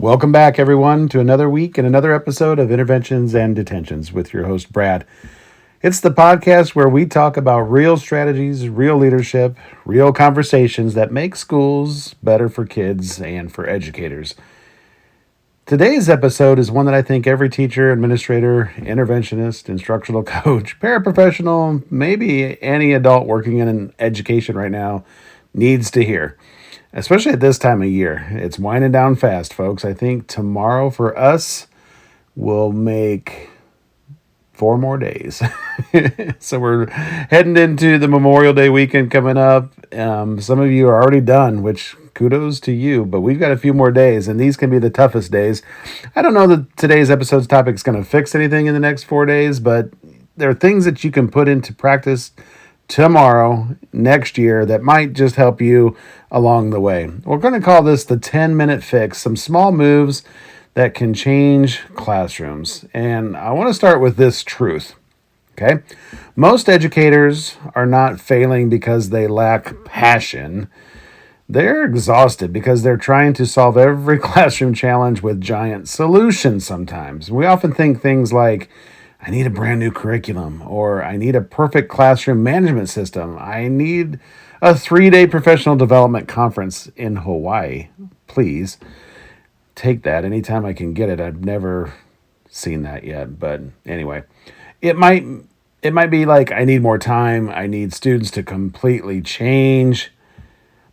Welcome back, everyone, to another week and another episode of Interventions and Detentions with your host, Brad. It's the podcast where we talk about real strategies, real leadership, real conversations that make schools better for kids and for educators. Today's episode is one that I think every teacher, administrator, interventionist, instructional coach, paraprofessional, maybe any adult working in education right now needs to hear. Especially at this time of year. It's winding down fast, folks. I think tomorrow for us will make 4 more days. So we're heading into the Memorial Day weekend coming up. Some of you are already done, which kudos to you, but we've got a few more days, and these can be the toughest days. I don't know that today's episode's topic is going to fix anything in the next 4 days, but there are things that you can put into practice tomorrow, next year, that might just help you along the way. We're going to call this the 10-minute fix, some small moves that can change classrooms. And I want to start with this truth, okay? Most educators are not failing because they lack passion. They're exhausted because they're trying to solve every classroom challenge with giant solutions sometimes. We often think things like, I need a brand new curriculum, or I need a perfect classroom management system. I need a 3-day professional development conference in Hawaii. Please take that anytime I can get it. I've never seen that yet, but anyway, it might be like, I need more time. I need students to completely change.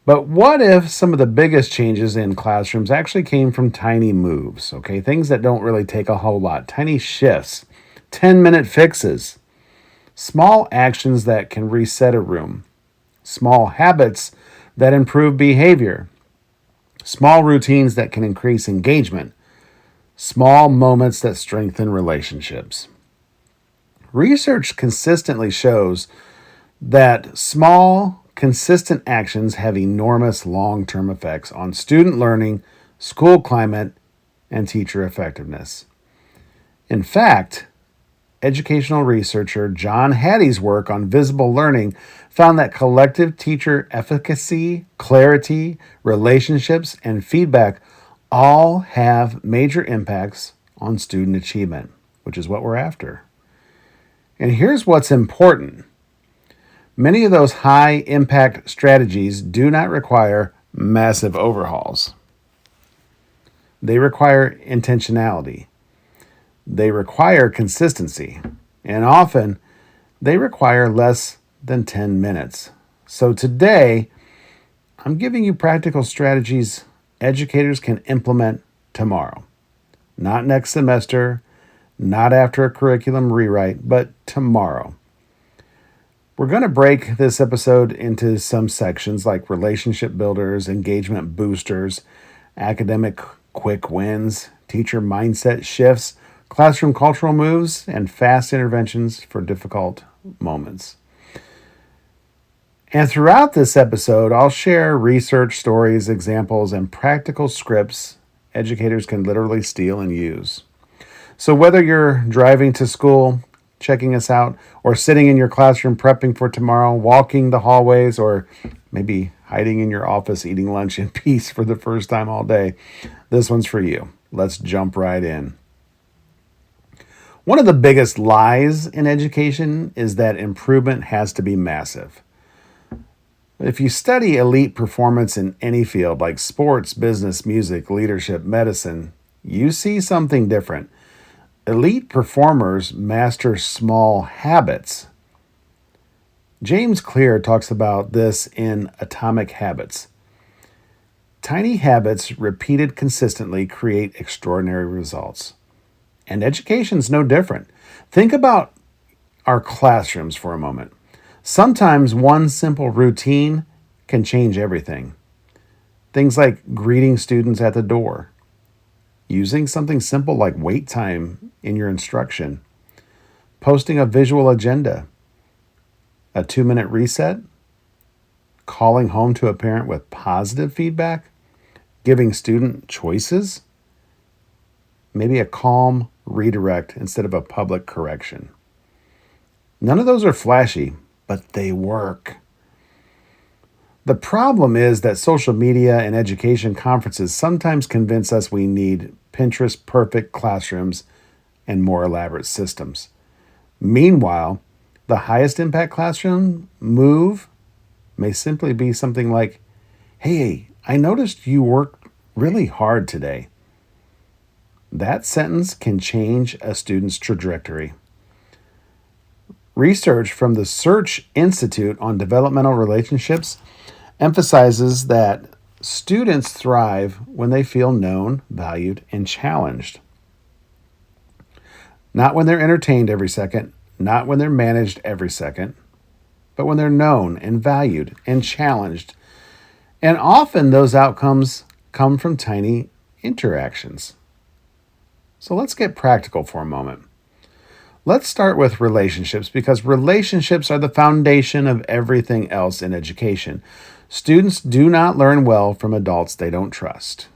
But what if some of the biggest changes in classrooms actually came from tiny moves, okay? Things that don't really take a whole lot, tiny shifts. 10-minute fixes, small actions that can reset a room, small habits that improve behavior, small routines that can increase engagement, small moments that strengthen relationships. Research consistently shows that small, consistent actions have enormous long-term effects on student learning, school climate, and teacher effectiveness. In fact, educational researcher John Hattie's work on visible learning found that collective teacher efficacy, clarity, relationships, and feedback all have major impacts on student achievement, which is what we're after. And here's what's important. Many of those high-impact strategies do not require massive overhauls. They require intentionality. They require consistency, and often they require less than 10 minutes. So today, I'm giving you practical strategies educators can implement tomorrow. Not next semester, not after a curriculum rewrite, but tomorrow. We're going to break this episode into some sections like relationship builders, engagement boosters, academic quick wins, teacher mindset shifts, classroom cultural moves, and fast interventions for difficult moments. And throughout this episode, I'll share research stories, examples, and practical scripts educators can literally steal and use. So whether you're driving to school, checking us out, or sitting in your classroom prepping for tomorrow, walking the hallways, or maybe hiding in your office eating lunch in peace for the first time all day, this one's for you. Let's jump right in. One of the biggest lies in education is that improvement has to be massive. If you study elite performance in any field like sports, business, music, leadership, medicine, you see something different. Elite performers master small habits. James Clear talks about this in Atomic Habits. Tiny habits repeated consistently create extraordinary results. And education's no different. Think about our classrooms for a moment. Sometimes one simple routine can change everything. Things like greeting students at the door, using something simple like wait time in your instruction, posting a visual agenda, a 2-minute reset, calling home to a parent with positive feedback, giving student choices, maybe a calm redirect instead of a public correction. None of those are flashy, but they work. The problem is that social media and education conferences sometimes convince us we need Pinterest perfect classrooms and more elaborate systems. Meanwhile, the highest impact classroom move may simply be something like, "Hey, I noticed you worked really hard today." That sentence can change a student's trajectory. Research from the Search Institute on Developmental Relationships emphasizes that students thrive when they feel known, valued, and challenged. Not when they're entertained every second, not when they're managed every second, but when they're known and valued and challenged. And often those outcomes come from tiny interactions. So let's get practical for a moment. Let's start with relationships because relationships are the foundation of everything else in education. Students do not learn well from adults they don't trust.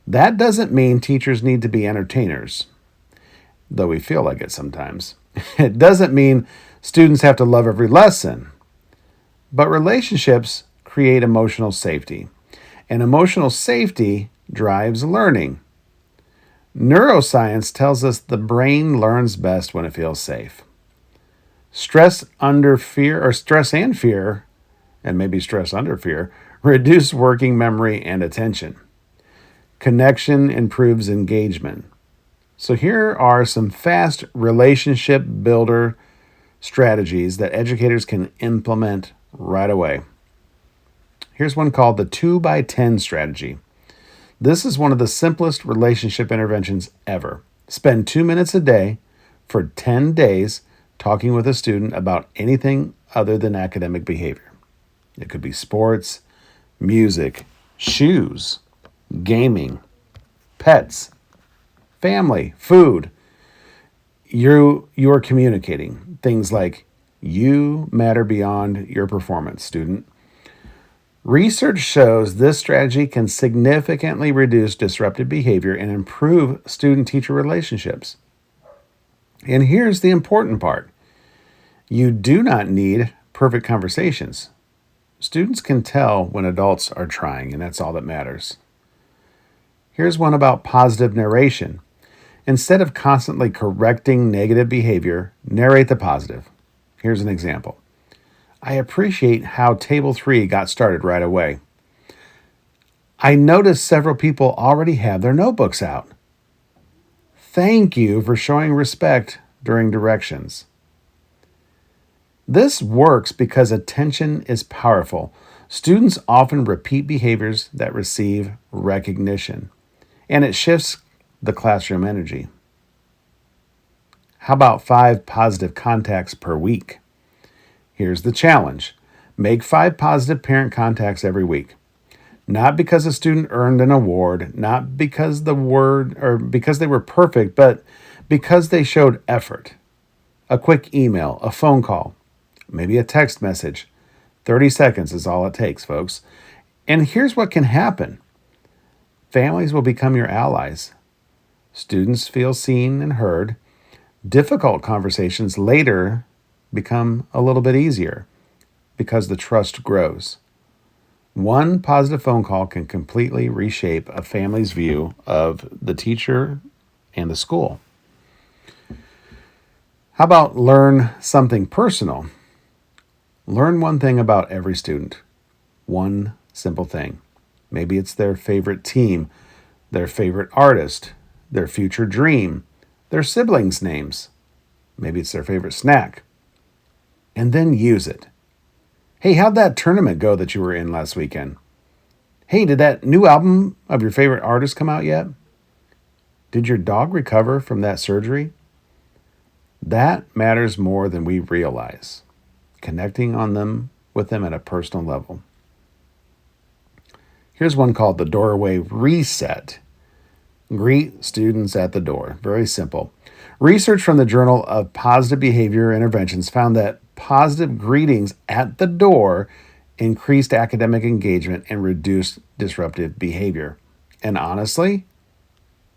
That doesn't mean teachers need to be entertainers, though we feel like it sometimes. It doesn't mean students have to love every lesson. But relationships create emotional safety, and emotional safety drives learning. Neuroscience tells us the brain learns best when it feels safe. Stress and fear, and maybe stress under fear, reduce working memory and attention. Connection improves engagement. So here are some fast relationship builder strategies that educators can implement right away. Here's one called the 2x10 strategy. This is one of the simplest relationship interventions ever. Spend 2 minutes a day for 10 days talking with a student about anything other than academic behavior. It could be sports, music, shoes, gaming, pets, family, food. You're communicating things like, "You matter beyond your performance, student." Research shows this strategy can significantly reduce disruptive behavior and improve student-teacher relationships. And here's the important part. You do not need perfect conversations. Students can tell when adults are trying, and that's all that matters. Here's one about positive narration. Instead of constantly correcting negative behavior, narrate the positive. Here's an example. "I appreciate how Table 3 got started right away. I noticed several people already have their notebooks out. Thank you for showing respect during directions." This works because attention is powerful. Students often repeat behaviors that receive recognition, and it shifts the classroom energy. How about 5 positive contacts per week? Here's the challenge. Make 5 positive parent contacts every week. Not because a student earned an award, not because because they were perfect, but because they showed effort. A quick email, a phone call, maybe a text message. 30 seconds is all it takes, folks. And here's what can happen. Families will become your allies. Students feel seen and heard. Difficult conversations later become a little bit easier because the trust grows. One positive phone call can completely reshape a family's view of the teacher and the school. How about learn something personal? Learn one thing about every student. One simple thing. Maybe it's their favorite team, their favorite artist, their future dream, their siblings' names. Maybe it's their favorite snack. And then use it. "Hey, how'd that tournament go that you were in last weekend? Hey, did that new album of your favorite artist come out yet? Did your dog recover from that surgery?" That matters more than we realize. Connecting with them at a personal level. Here's one called the doorway reset. Greet students at the door. Very simple. Research from the Journal of Positive Behavior Interventions found that positive greetings at the door increased academic engagement and reduced disruptive behavior. And honestly,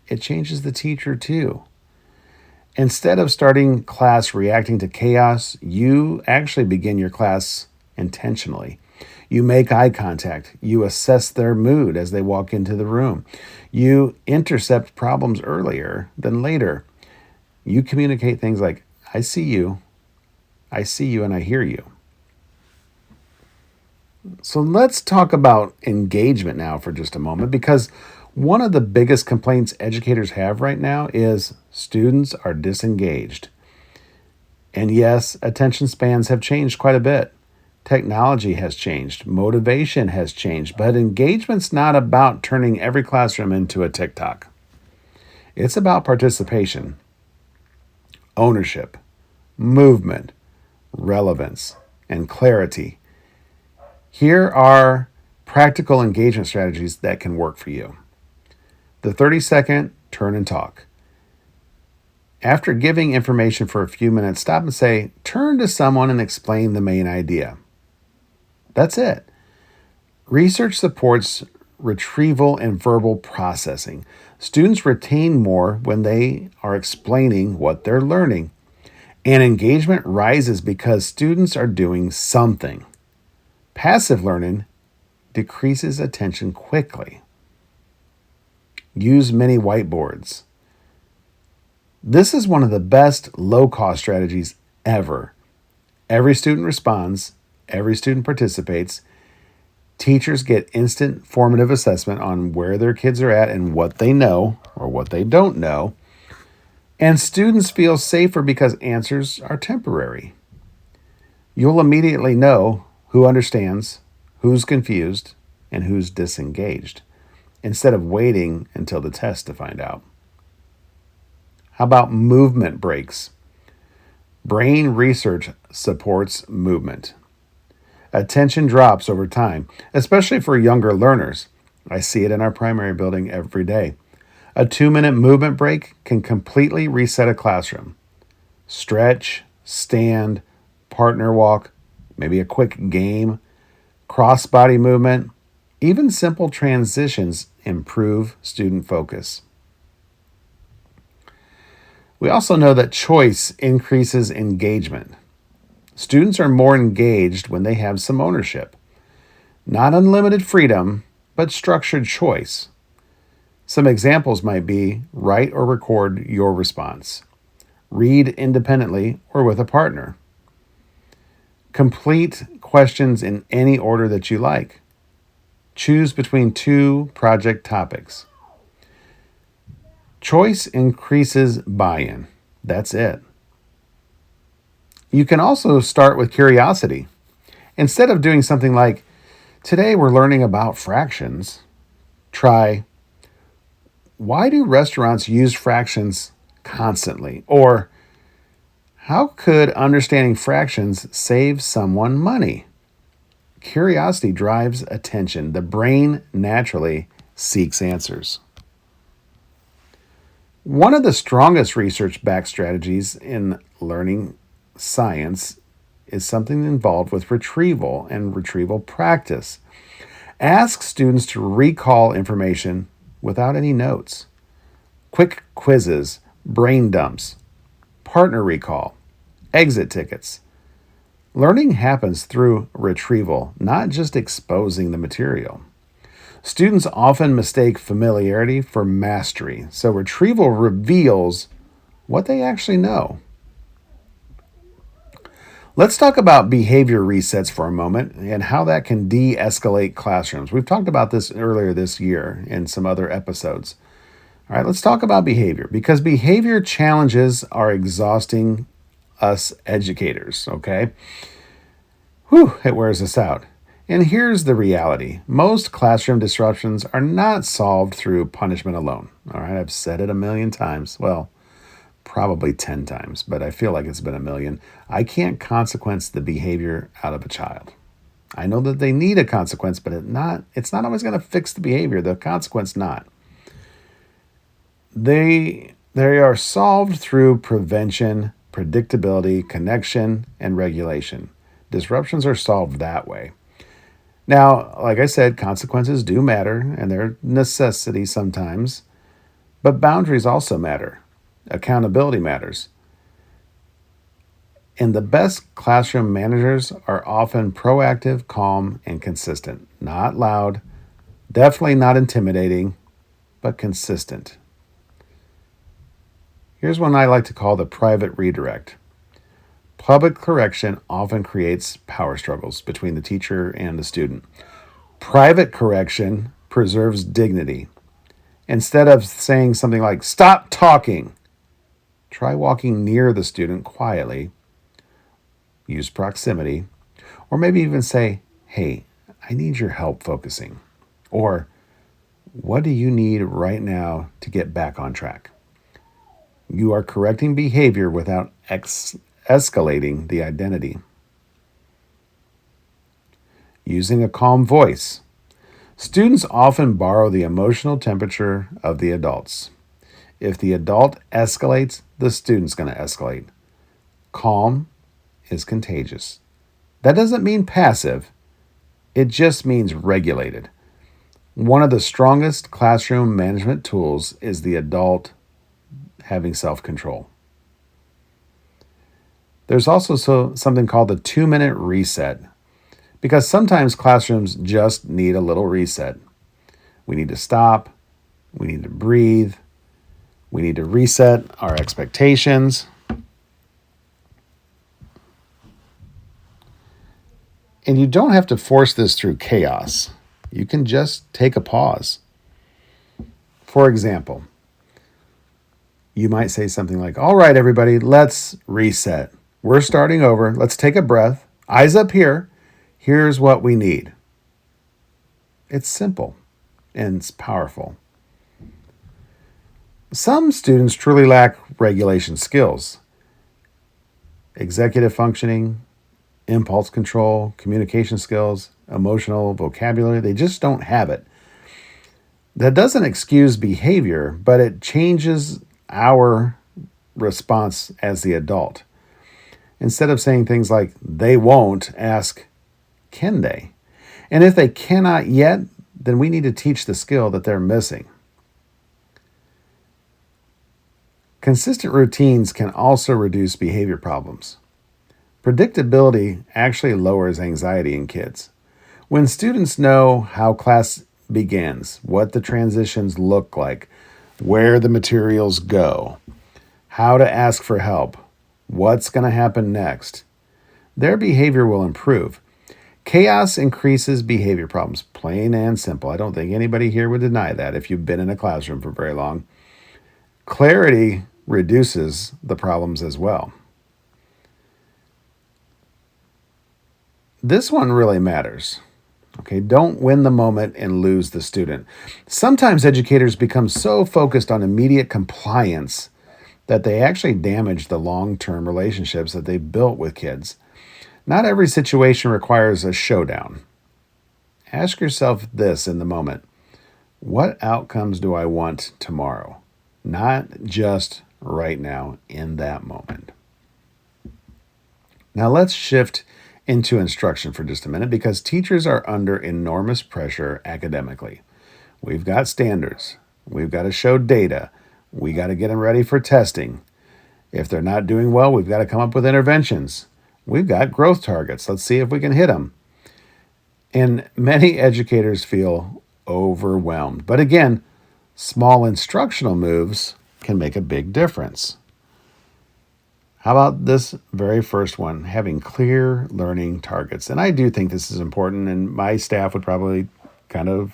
it changes the teacher too. Instead of starting class reacting to chaos, you actually begin your class intentionally. You make eye contact. You assess their mood as they walk into the room. You intercept problems earlier than later. You communicate things like, I see you, and I hear you. So let's talk about engagement now for just a moment, because one of the biggest complaints educators have right now is students are disengaged. And yes, attention spans have changed quite a bit. Technology has changed, motivation has changed, but engagement's not about turning every classroom into a TikTok. It's about participation, ownership, movement, relevance, and clarity. Here are practical engagement strategies that can work for you. The 30-second turn and talk. After giving information for a few minutes, stop and say, turn to someone and explain the main idea. That's it. Research supports retrieval and verbal processing. Students retain more when they are explaining what they're learning. And engagement rises because students are doing something. Passive learning decreases attention quickly. Use many whiteboards. This is one of the best low-cost strategies ever. Every student responds, every student participates. Teachers get instant formative assessment on where their kids are at and what they know or what they don't know. And students feel safer because answers are temporary. You'll immediately know who understands, who's confused, and who's disengaged, instead of waiting until the test to find out. How about movement breaks? Brain research supports movement. Attention drops over time, especially for younger learners. I see it in our primary building every day. A 2-minute movement break can completely reset a classroom. Stretch, stand, partner walk, maybe a quick game, cross-body movement, even simple transitions improve student focus. We also know that choice increases engagement. Students are more engaged when they have some ownership. Not unlimited freedom, but structured choice. Some examples might be write or record your response. Read independently or with a partner. Complete questions in any order that you like. Choose between 2 project topics. Choice increases buy-in. That's it. You can also start with curiosity. Instead of doing something like, today we're learning about fractions, try, why do restaurants use fractions constantly? Or, how could understanding fractions save someone money? Curiosity drives attention. The brain naturally seeks answers. One of the strongest research-backed strategies in learning science is something involved with retrieval and retrieval practice. Ask students to recall information without any notes. Quick quizzes, brain dumps, partner recall, exit tickets. Learning happens through retrieval, not just exposing the material. Students often mistake familiarity for mastery, so retrieval reveals what they actually know. Let's talk about behavior resets for a moment and how that can de-escalate classrooms. We've talked about this earlier this year in some other episodes. All right, let's talk about behavior, because behavior challenges are exhausting us educators, okay? It wears us out. And here's the reality. Most classroom disruptions are not solved through punishment alone. All right, I've said it a million times. Well, probably 10 times, but I feel like it's been a million. I can't consequence the behavior out of a child. I know that they need a consequence, but it's not always going to fix the behavior, the consequence not. They are solved through prevention, predictability, connection, and regulation. Disruptions are solved that way. Now, like I said, consequences do matter, and they're necessity sometimes, but boundaries also matter. Accountability matters. And the best classroom managers are often proactive, calm, and consistent. Not loud, definitely not intimidating, but consistent. Here's one I like to call the private redirect. Public correction often creates power struggles between the teacher and the student. Private correction preserves dignity. Instead of saying something like, "Stop talking," try walking near the student quietly, use proximity, or maybe even say, "Hey, I need your help focusing." Or, "What do you need right now to get back on track?" You are correcting behavior without escalating the identity. Using a calm voice. Students often borrow the emotional temperature of the adults. If the adult escalates, the student's going to escalate. Calm is contagious. That doesn't mean passive, it just means regulated. One of the strongest classroom management tools is the adult having self-control. There's also something called the 2-minute reset, because sometimes classrooms just need a little reset. We need to stop, we need to breathe, we need to reset our expectations. And you don't have to force this through chaos. You can just take a pause. For example, you might say something like, "All right, everybody, let's reset. We're starting over. Let's take a breath. Eyes up here. Here's what we need." It's simple and it's powerful. Some students truly lack regulation skills, executive functioning, impulse control, communication skills, emotional vocabulary. They just don't have it. That doesn't excuse behavior, but it changes our response as the adult. Instead of saying things like, "they won't," ask, "can they?" And if they cannot yet, then we need to teach the skill that they're missing. Consistent routines can also reduce behavior problems. Predictability actually lowers anxiety in kids. When students know how class begins, what the transitions look like, where the materials go, how to ask for help, what's going to happen next, their behavior will improve. Chaos increases behavior problems, plain and simple. I don't think anybody here would deny that if you've been in a classroom for very long. Clarity reduces the problems as well. This one really matters. Okay, don't win the moment and lose the student. Sometimes educators become so focused on immediate compliance that they actually damage the long-term relationships that they've built with kids. Not every situation requires a showdown. Ask yourself this in the moment: what outcomes do I want tomorrow? Not just right now in that moment. Now let's shift into instruction for just a minute, because teachers are under enormous pressure academically. We've got standards. We've got to show data. We got to get them ready for testing. If they're not doing well, we've got to come up with interventions. We've got growth targets. Let's see if we can hit them. And many educators feel overwhelmed. But again, small instructional moves can make a big difference. How about this very first one, having clear learning targets? And I do think this is important, and my staff would probably kind of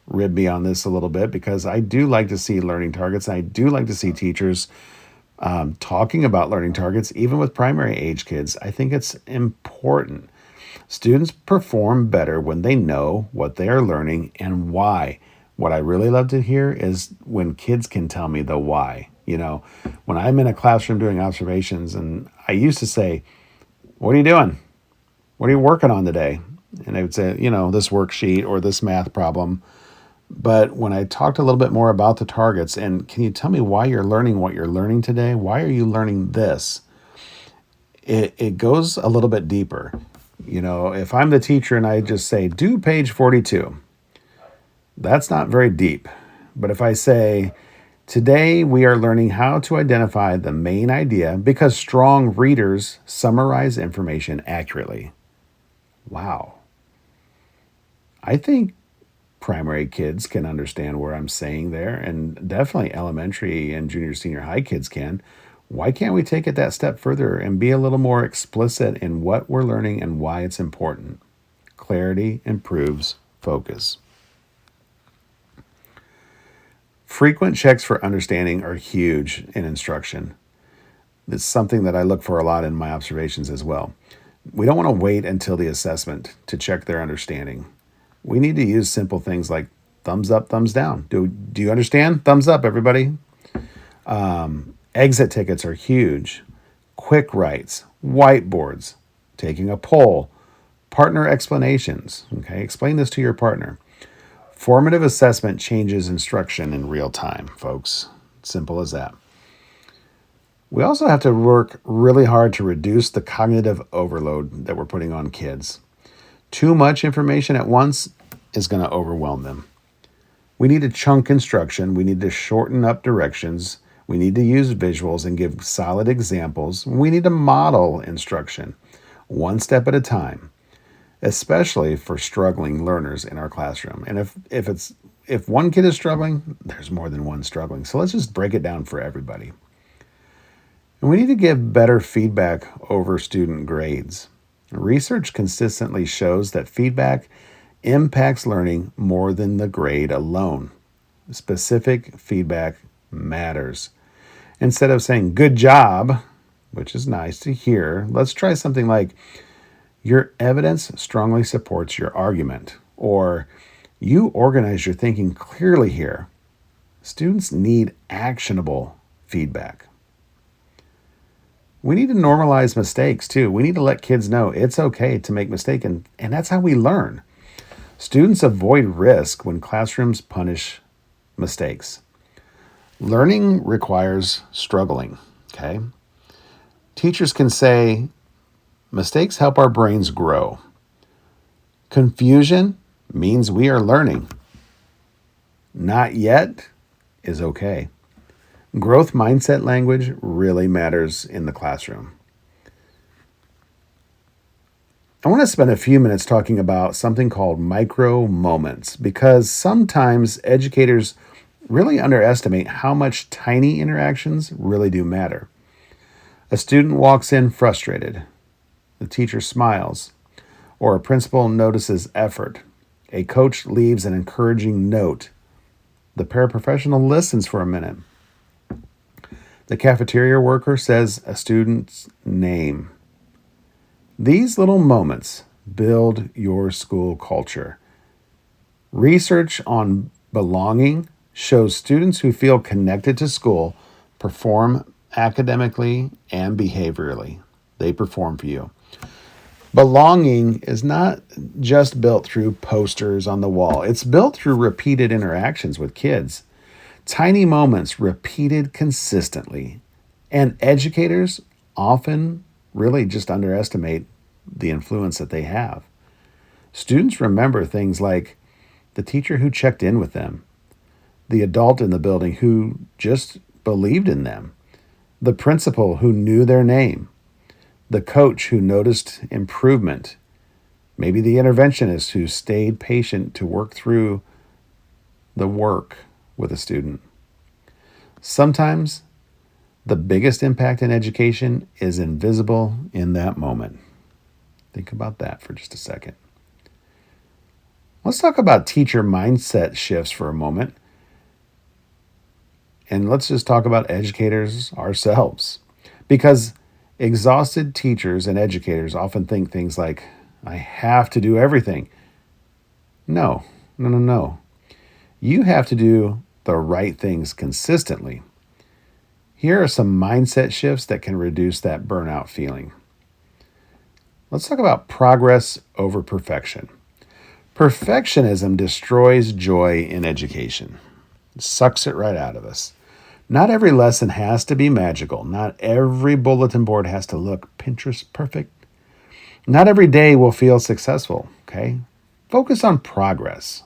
rib me on this a little bit, because I do like to see learning targets. I do like to see teachers talking about learning targets, even with primary age kids. I think it's important. Students perform better when they know what they are learning and why. What I really love to hear is when kids can tell me the why. You know, when I'm in a classroom doing observations, and I used to say, "What are you doing? What are you working on today?" And they would say, "This worksheet or this math problem." But when I talked a little bit more about the targets, and "Can you tell me why you're learning what you're learning today? Why are you learning this?" It goes a little bit deeper. If I'm the teacher and I just say, "Do page 42, that's not very deep. But if I say, Today, we are learning how to identify the main idea because strong readers summarize information accurately. Wow. I think primary kids can understand what I'm saying there, and definitely elementary and junior, senior high kids can. Why can't we take it that step further and be a little more explicit in what we're learning and why it's important? Clarity improves focus. Frequent checks for understanding are huge in instruction. It's something that I look for a lot in my observations as well. We don't want to wait until the assessment to check their understanding. We need to use simple things like thumbs up, thumbs down. Do you understand? Thumbs up, everybody. Exit tickets are huge. Quick writes, whiteboards, taking a poll, partner explanations. Okay, explain this to your partner. Formative assessment changes instruction in real time, folks. Simple as that. We also have to work really hard to reduce the cognitive overload that we're putting on kids. Too much information at once is going to overwhelm them. We need to chunk instruction. We need to shorten up directions. We need to use visuals and give solid examples. We need to model instruction one step at a time, especially for struggling learners in our classroom. And if one kid is struggling, there's more than one struggling. So let's just break it down for everybody. And we need to give better feedback over student grades. Research consistently shows that feedback impacts learning more than the grade alone. Specific feedback matters. Instead of saying good job, which is nice to hear, let's try something like your evidence strongly supports your argument, or you organize your thinking clearly here. Students need actionable feedback. We need to normalize mistakes too. We need to let kids know it's okay to make mistakes, and that's how we learn. Students avoid risk when classrooms punish mistakes. Learning requires struggling, okay? Teachers can say, mistakes help our brains grow. Confusion means we are learning. Not yet is okay. Growth mindset language really matters in the classroom. I want to spend a few minutes talking about something called micro moments because sometimes educators really underestimate how much tiny interactions really do matter. A student walks in frustrated. The teacher smiles, or a principal notices effort. A coach leaves an encouraging note. The paraprofessional listens for a minute. The cafeteria worker says a student's name. These little moments build your school culture. Research on belonging shows students who feel connected to school perform academically and behaviorally. They perform for you. Belonging is not just built through posters on the wall. It's built through repeated interactions with kids. Tiny moments repeated consistently. And educators often really just underestimate the influence that they have. Students remember things like the teacher who checked in with them, the adult in the building who just believed in them, the principal who knew their name, the coach who noticed improvement, maybe the interventionist who stayed patient to work through the work with a student. Sometimes the biggest impact in education is invisible in that moment. Think about that for just a second. Let's talk about teacher mindset shifts for a moment. And let's just talk about educators ourselves. Because exhausted teachers and educators often think things like, I have to do everything. No. You have to do the right things consistently. Here are some mindset shifts that can reduce that burnout feeling. Let's talk about progress over perfection. Perfectionism destroys joy in education. It sucks it right out of us. Not every lesson has to be magical. Not every bulletin board has to look Pinterest perfect. Not every day will feel successful, okay? Focus on progress,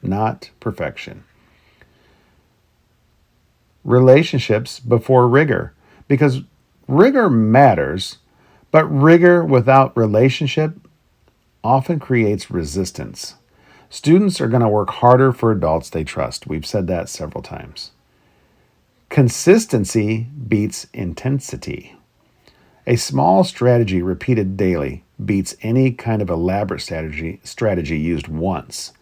not perfection. relationships before rigor, because rigor matters, but rigor without relationship often creates resistance. Students are going to work harder for adults they trust. We've said that several times. Consistency beats intensity. A small strategy repeated daily beats any kind of elaborate strategy used once.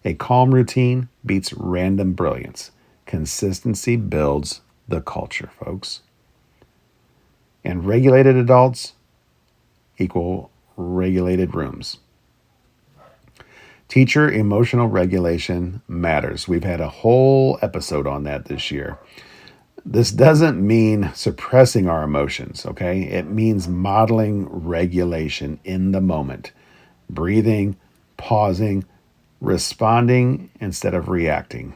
A calm routine beats random brilliance. Consistency builds the culture, folks. And regulated adults equal regulated rooms. Teacher emotional regulation matters. We've had a whole episode on that this year. This doesn't mean suppressing our emotions, okay? It means modeling regulation in the moment, breathing, pausing, responding instead of reacting.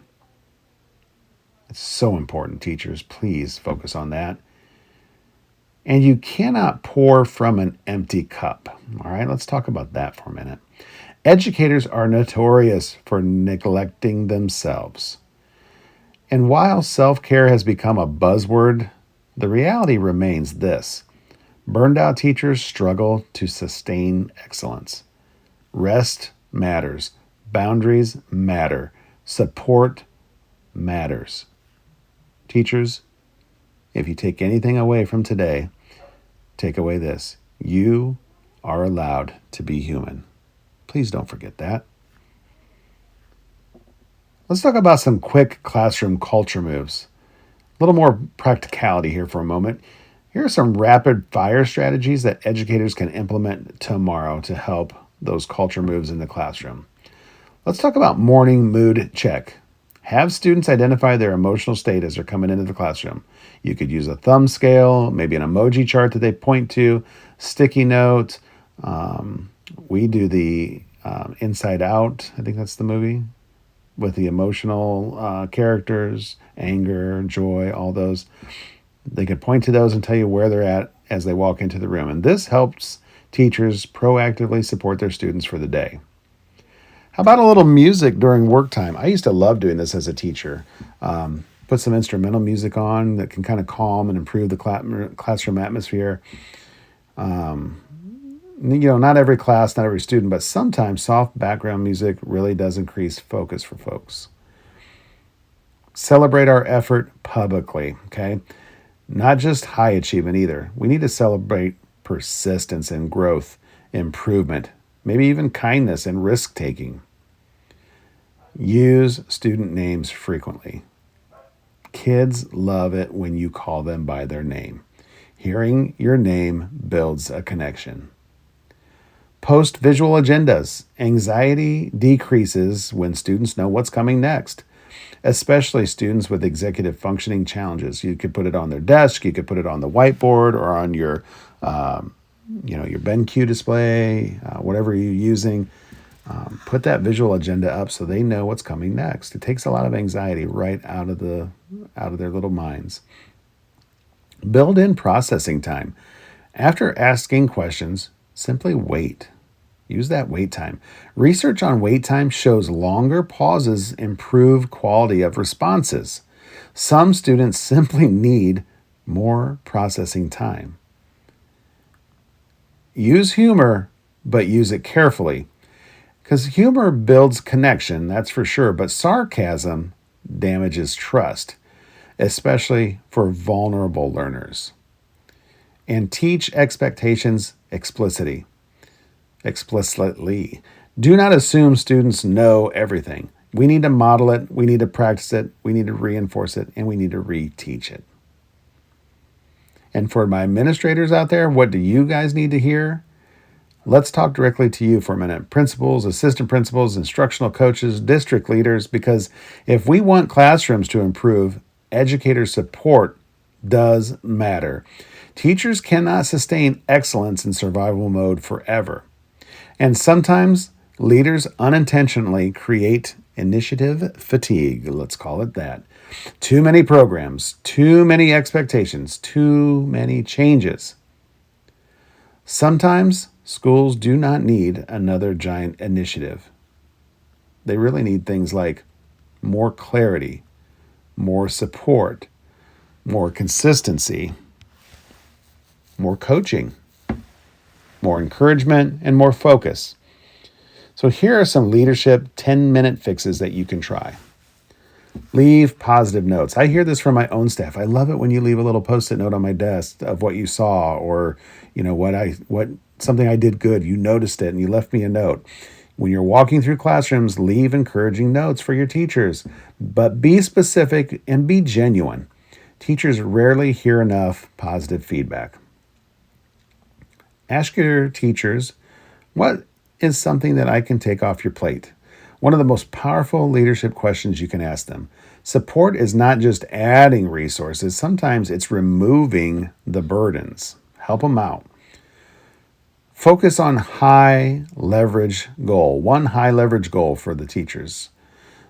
It's so important, teachers. Please focus on that. And you cannot pour from an empty cup. All right, let's talk about that for a minute. Educators are notorious for neglecting themselves. And while self-care has become a buzzword, the reality remains this. Burned out teachers struggle to sustain excellence. Rest matters. Boundaries matter. Support matters. Teachers, if you take anything away from today, take away this. You are allowed to be human. Please don't forget that. Let's talk about some quick classroom culture moves. A little more practicality here for a moment. Here are some rapid fire strategies that educators can implement tomorrow to help those culture moves in the classroom. Let's talk about morning mood check. Have students identify their emotional state as they're coming into the classroom. You could use a thumb scale, maybe an emoji chart that they point to, sticky note. We do the Inside Out, I think that's the movie, with the emotional characters, anger, joy, all those. They could point to those and tell you where they're at as they walk into the room. And this helps teachers proactively support their students for the day. How about a little music during work time? I used to love doing this as a teacher. Put some instrumental music on that can kind of calm and improve the classroom atmosphere. Not every class, not every student, but sometimes soft background music really does increase focus for folks. Celebrate our effort publicly, okay? Not just high achievement either. We need to celebrate persistence and growth, improvement, maybe even kindness and risk-taking. Use student names frequently. Kids love it when you call them by their name. Hearing your name builds a connection. Post visual agendas. Anxiety decreases when students know what's coming next, especially students with executive functioning challenges. You could put it on their desk, you could put it on the whiteboard or on your BenQ display, whatever you're using. Put that visual agenda up so they know what's coming next. It takes a lot of anxiety right out of their little minds. Build in processing time. After asking questions, simply wait. Use that wait time. Research on wait time shows longer pauses improve quality of responses. Some students simply need more processing time. Use humor, but use it carefully. Because humor builds connection, that's for sure, but sarcasm damages trust, especially for vulnerable learners. And teach expectations explicitly. Do not assume students know everything. We need to model it, we need to practice it, we need to reinforce it, and we need to reteach it. And for my administrators out there, what do you guys need to hear? Let's talk directly to you for a minute. Principals, assistant principals, instructional coaches, district leaders, because if we want classrooms to improve, educator support does matter. Teachers cannot sustain excellence in survival mode forever. And sometimes leaders unintentionally create initiative fatigue, let's call it that. Too many programs, too many expectations, too many changes. Sometimes schools do not need another giant initiative. They really need things like more clarity, more support, more consistency, more coaching, more encouragement, and more focus. So here are some leadership 10-minute fixes that you can try. Leave positive notes. I hear this from my own staff. I love it when you leave a little post-it note on my desk of what you saw, or what something I did good. You noticed it and you left me a note. When you're walking through classrooms, leave encouraging notes for your teachers, but be specific and be genuine. Teachers rarely hear enough positive feedback. Ask your teachers, what is something that I can take off your plate? One of the most powerful leadership questions you can ask them. Support is not just adding resources. Sometimes it's removing the burdens. Help them out. Focus on high leverage goal. One high leverage goal for the teachers.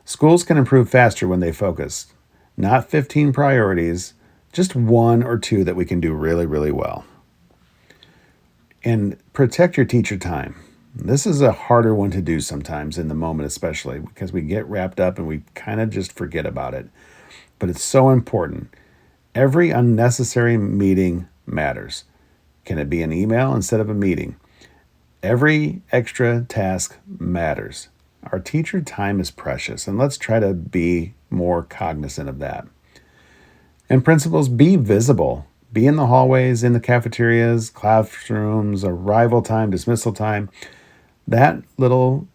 Schools can improve faster when they focus. Not 15 priorities, just one or two that we can do really, really well. And protect your teacher time. This is a harder one to do sometimes in the moment, especially because we get wrapped up and we kind of just forget about it. But it's so important. Every unnecessary meeting matters. Can it be an email instead of a meeting? Every extra task matters. Our teacher time is precious, and let's try to be more cognizant of that. And principals, be visible. Be in the hallways, in the cafeterias, classrooms, arrival time, dismissal time. That little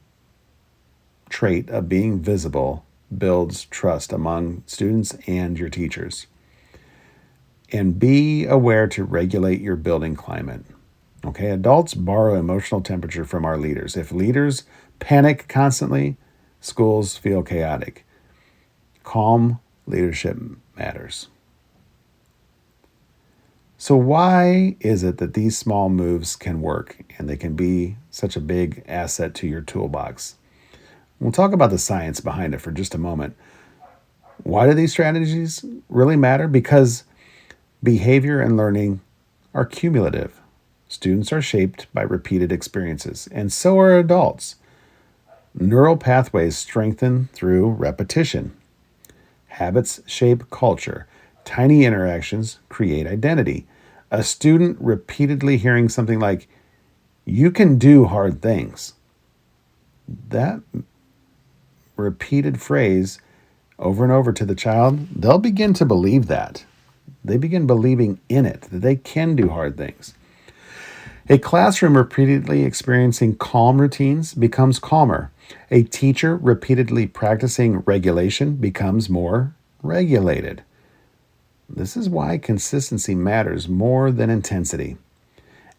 trait of being visible builds trust among students and your teachers. And be aware to regulate your building climate. Okay, adults borrow emotional temperature from our leaders. If leaders panic constantly, schools feel chaotic. Calm leadership matters. So why is it that these small moves can work and they can be such a big asset to your toolbox? We'll talk about the science behind it for just a moment. Why do these strategies really matter? Because behavior and learning are cumulative. Students are shaped by repeated experiences, and so are adults. Neural pathways strengthen through repetition. Habits shape culture. Tiny interactions create identity. A student repeatedly hearing something like, "You can do hard things." That repeated phrase over and over to the child, they'll begin to believe that. They begin believing in it, that they can do hard things. A classroom repeatedly experiencing calm routines becomes calmer. A teacher repeatedly practicing regulation becomes more regulated. This is why consistency matters more than intensity.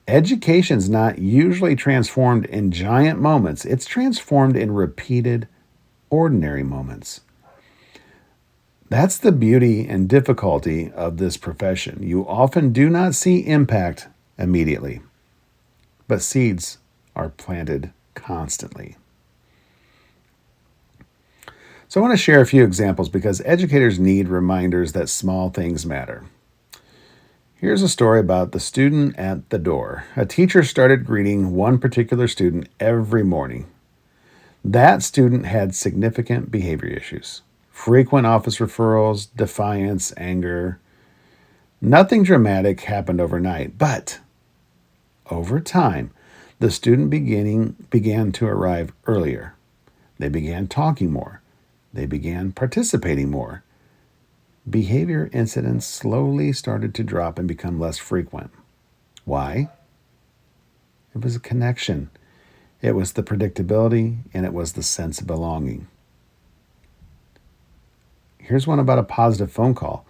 Education's not usually transformed in giant moments. It's transformed in repeated, ordinary moments. That's the beauty and difficulty of this profession. You often do not see impact immediately, but seeds are planted constantly. So I want to share a few examples because educators need reminders that small things matter. Here's a story about the student at the door. A teacher started greeting one particular student every morning. That student had significant behavior issues, frequent office referrals, defiance, anger. Nothing dramatic happened overnight, but over time, the student began to arrive earlier. They began talking more. They began participating more. Behavior incidents slowly started to drop and become less frequent. Why? It was a connection. It was the predictability, and it was the sense of belonging. Here's one about a positive phone call.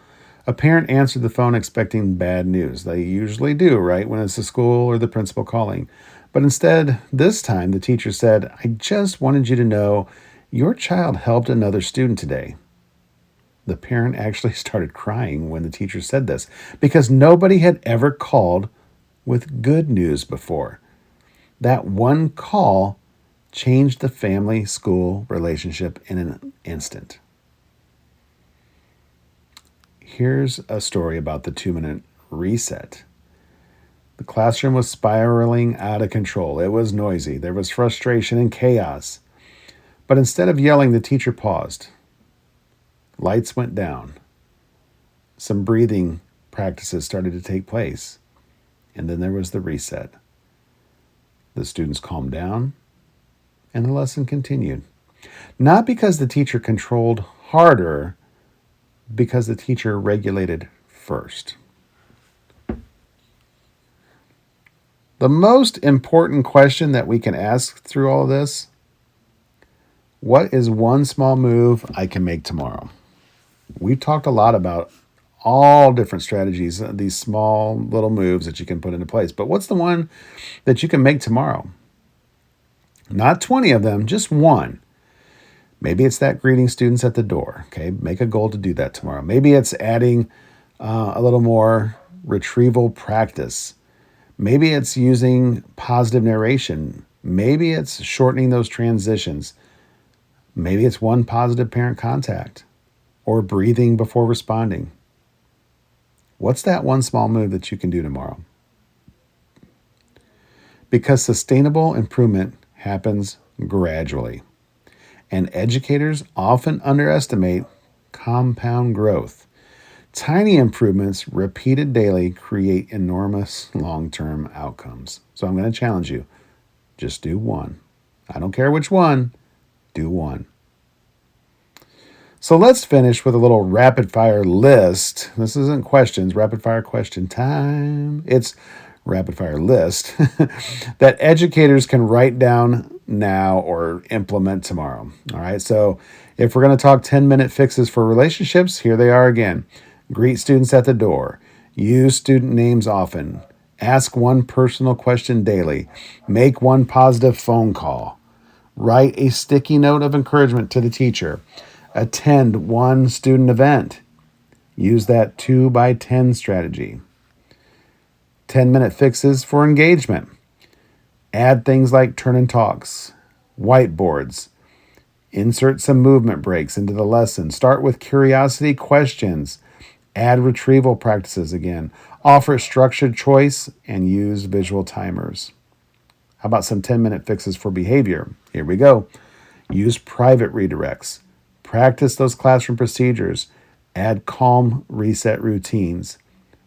A parent answered the phone expecting bad news. They usually do, right, when it's the school or the principal calling. But instead, this time, the teacher said, "I just wanted you to know your child helped another student today." The parent actually started crying when the teacher said this because nobody had ever called with good news before. That one call changed the family-school relationship in an instant. Here's a story about the 2-minute reset. The classroom was spiraling out of control. It was noisy. There was frustration and chaos. But instead of yelling, the teacher paused. Lights went down. Some breathing practices started to take place. And then there was the reset. The students calmed down, and the lesson continued. Not because the teacher controlled harder, because the teacher regulated first. The most important question that we can ask through all of this: what is one small move I can make tomorrow? We've talked a lot about all different strategies, these small little moves that you can put into place. But what's the one that you can make tomorrow? Not 20 of them, just one. Maybe it's that greeting students at the door. Okay, make a goal to do that tomorrow. Maybe it's adding a little more retrieval practice. Maybe it's using positive narration. Maybe it's shortening those transitions. Maybe it's one positive parent contact or breathing before responding. What's that one small move that you can do tomorrow? Because sustainable improvement happens gradually, and educators often underestimate compound growth. Tiny improvements repeated daily create enormous long-term outcomes. So I'm going to challenge you. Just do one. I don't care which one. Do one. So let's finish with a little rapid fire list. This isn't questions, rapid fire question time. It's rapid fire list that educators can write down now or implement tomorrow. All right. So if we're going to talk 10-minute fixes for relationships, here they are again. Greet students at the door. Use student names often. Ask one personal question daily. Make one positive phone call. Write a sticky note of encouragement to the teacher. Attend one student event. Use that 2x10 strategy. 10-minute fixes for engagement. Add things like turn and talks, whiteboards. Insert some movement breaks into the lesson. Start with curiosity questions. Add retrieval practices again. Offer structured choice and use visual timers. How about some 10-minute fixes for behavior? Here we go. Use private redirects. Practice those classroom procedures. Add calm reset routines.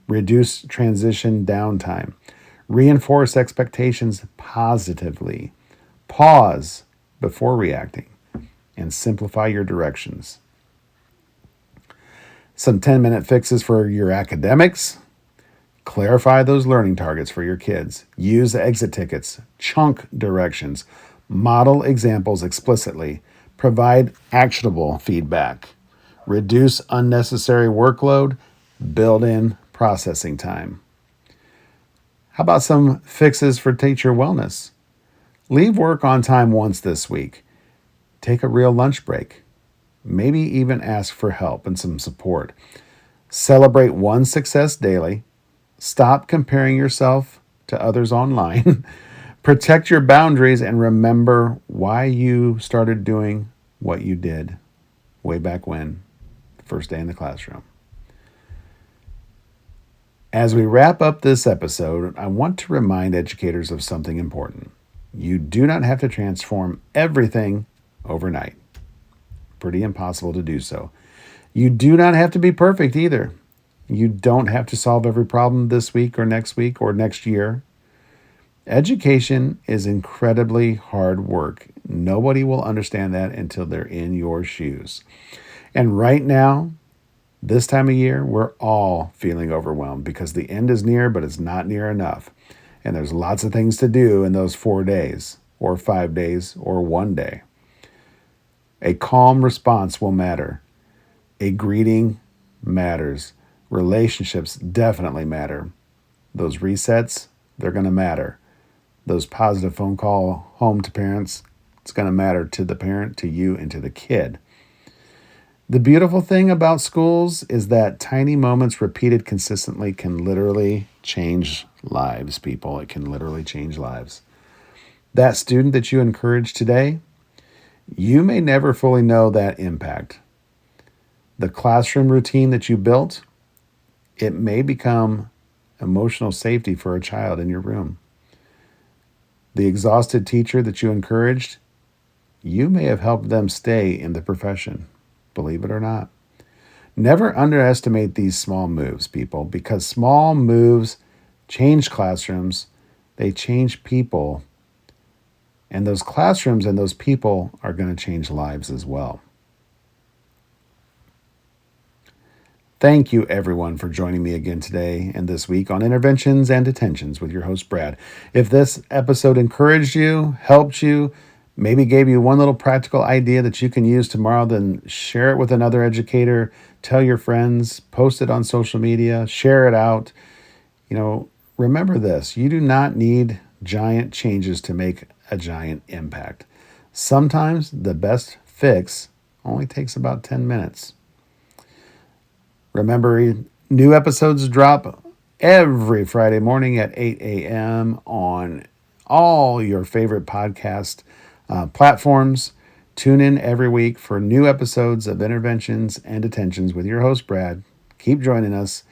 Reduce transition downtime. Reinforce expectations positively. Pause before reacting. And simplify your directions. Some 10-minute fixes for your academics. Clarify those learning targets for your kids. Use exit tickets. Chunk directions. Model examples explicitly. Provide actionable feedback. Reduce unnecessary workload. Build in processing time. How about some fixes for teacher wellness? Leave work on time once this week. Take a real lunch break. Maybe even ask for help and some support. Celebrate one success daily. Stop comparing yourself to others online. Protect your boundaries and remember why you started doing what you did way back when, the first day in the classroom. As we wrap up this episode, I want to remind educators of something important. You do not have to transform everything overnight. Pretty impossible to do so. You do not have to be perfect either. You don't have to solve every problem this week or next year. Education is incredibly hard work. Nobody will understand that until they're in your shoes. And right now, this time of year, we're all feeling overwhelmed because the end is near, but it's not near enough. And there's lots of things to do in those 4 days, or 5 days, or 1 day. A calm response will matter. A greeting matters. Relationships definitely matter. Those resets, they're going to matter. Those positive phone call home to parents, it's going to matter to the parent, to you, and to the kid. The beautiful thing about schools is that tiny moments repeated consistently can literally change lives, people. It can literally change lives. That student that you encourage today, you may never fully know that impact. The classroom routine that you built, it may become emotional safety for a child in your room. The exhausted teacher that you encouraged, you may have helped them stay in the profession, believe it or not. Never underestimate these small moves, people, because small moves change classrooms, they change people, and those classrooms and those people are going to change lives as well. Thank you, everyone, for joining me again today and this week on Interventions and Detentions with your host, Brad. If this episode encouraged you, helped you, maybe gave you one little practical idea that you can use tomorrow, then share it with another educator, tell your friends, post it on social media, share it out. Remember this: you do not need giant changes to make a giant impact. Sometimes the best fix only takes about 10 minutes. Remember, new episodes drop every Friday morning at 8 a.m. on all your favorite podcast platforms. Tune in every week for new episodes of Interventions and Detentions with your host, Brad. Keep joining us.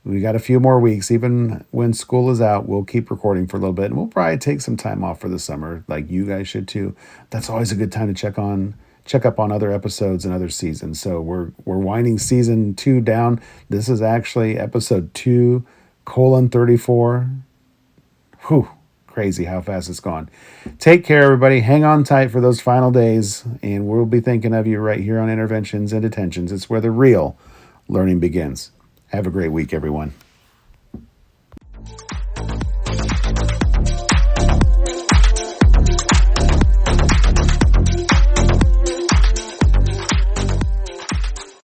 We got a few more weeks. Even when school is out, we'll keep recording for a little bit. And we'll probably take some time off for the summer, like you guys should too. That's always a good time to check up on other episodes and other seasons. So we're winding season 2 down. This is actually episode 2:34. Whew, crazy how fast it's gone. Take care, everybody. Hang on tight for those final days, and we'll be thinking of you right here on Interventions and Detentions. It's where the real learning begins. Have a great week, everyone.